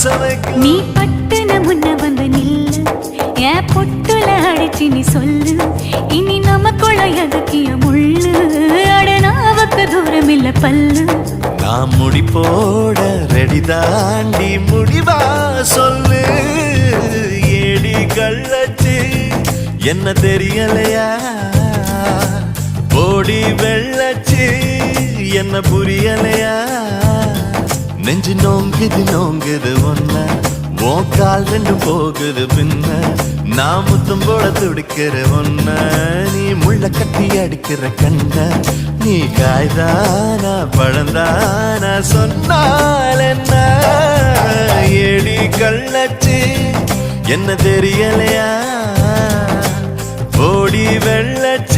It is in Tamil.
நீ பட்டுன முன்ன வந்து நில்லு ஏன் பொட்டுல அடிச்சு நீ சொல்லு இனி நமக்குள்ள எதுக்கிய முள்ளு அடனாவுக்கு தூரம் இல்ல பல்லு நான் முடி போட ரெடி தாண்டி முடிவா சொல்லு ஏடி கள்ளச்சு என்ன தெரியலையா போடி வெள்ளச்சு என்ன புரியலையா நெஞ்சு நோங்குது ஒன்ன உன் கால் ரெண்டு போகுது பின்ன நான் முத்தம் போட துடிக்கிற ஒன்ன நீ முள்ள கட்டி அடிக்கிற கண்ண நீ காய்தானா பழந்தானா சொன்னால் என்ன ஏடி கள்ளச்சு என்ன தெரியலையா ஓடி வெள்ளச்சு